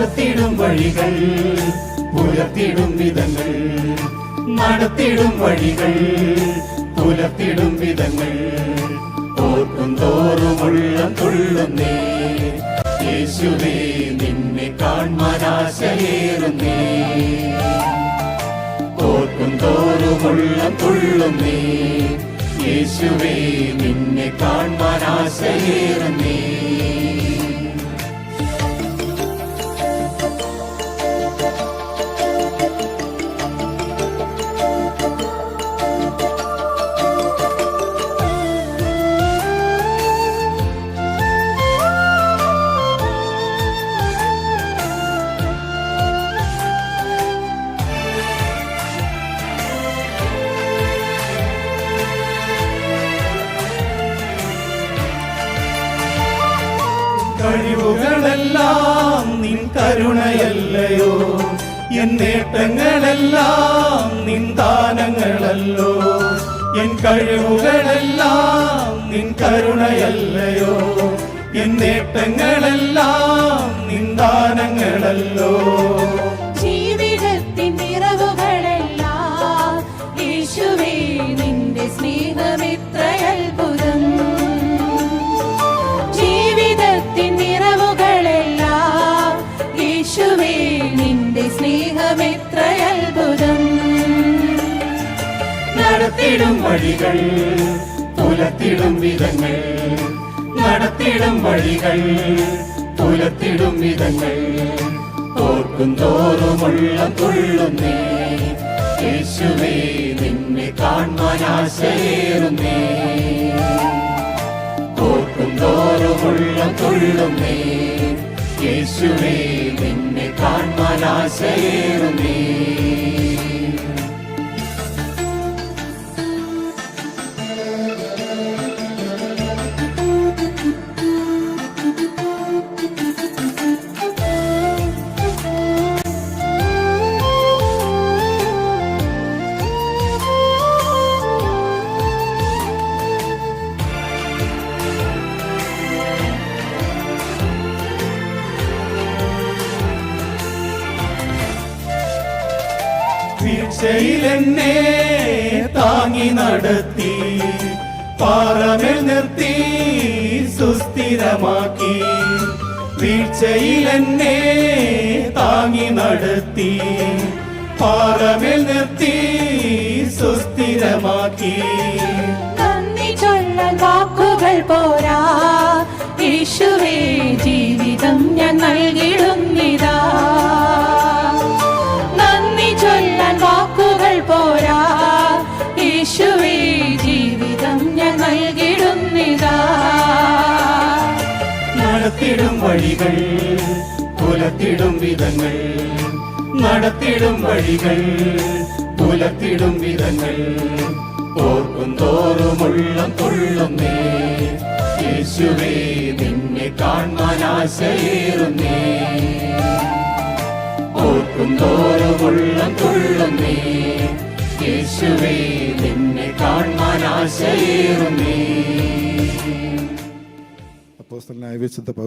നടത്തിടും വഴികൾ പുലർത്തിടും വിധങ്ങൾ, നടത്തിടും വഴികൾ പുലർത്തിടും വിധങ്ങൾ. ഓർക്കും തോറുമുള്ള തുള്ളുന്നേ യേശുവേ, നിന്നെ കാൺമാനാശയേറുന്നേ. ഓർക്കും തോറുമുള്ള തുള്ളുന്നേ യേശുവേ, നിന്നെ കാൺമാനാശയേറുന്നേ. കഴിവുകളെല്ലാം നിൻ കരുണയല്ലയോ, എൻ നേട്ടങ്ങളെല്ലാം നിൻ ദാനങ്ങളല്ലോ. എൻ കഴിവുകളെല്ലാം നിൻ കരുണയല്ലയോ, എൻ നേട്ടങ്ങളെല്ലാം നിൻ ദാനങ്ങളല്ലോ. ജീവിതത്തിൻ നിറവുകളെല്ലാം യേശുവേ, നിന്റെ സ്നേഹമെത്ര അത്ഭുതം. നിറവുകളെല്ലാം യേശുവേ, നിന്റെ സ്നേഹമെത്ര അത്ഭുതം. നടത്തിടും വഴികൾ പുലർത്തിടും വിധങ്ങൾ, നടത്തിടും വഴികൾ പുലർത്തിടും വിധങ്ങൾ. ഓർക്കും തോറുമുള്ള തുള്ളുന്നേ യേശുവേ, നിന്നെ കാൺമാനാശയേറുന്നേ. ഓർക്കും തോറുമുള്ള തുള്ളുന്നേ യേശുവേ, നിന്നെ കാൺമാനാശയേറുന്നേ. വീഴ്ചയിലെന്നെ താങ്ങി നടത്തി, പാറമേൽ നിർത്തി സുസ്ഥിരമാക്കി. വീഴ്ചയിലെന്നെ താങ്ങി നടത്തി, പാറമേൽ നിർത്തി സുസ്ഥിരമാക്കി. നന്ദി ചൊല്ലാൻ വാക്കുകൾ പോരാ യേശുവേ, ജീവിതം ഞാൻ നൽകിടുന്നിതാ. വാക്കുകൾ പോരാ യേശുവേ, ജീവിതം ഞാൻ നൽകിടുന്നിതാ. നടത്തിടും വഴികൾ പുലർത്തിടും വിധങ്ങൾ, നടത്തിടും വഴികൾ പുലർത്തിടും വിധങ്ങൾ. ഓർക്കും തോറുമുള്ള തുള്ളുന്നേ യേശുവേ, നിന്നെ കാൺമാനാശയേറുന്നേ. ഓർക്കും തോറുമുള്ള തുള്ളുന്നേ യേശുവേ, നിന്നെ കാൺമാനാശയേറുന്നേ. അപ്പോസ്തലനായ വിശുദ്ധ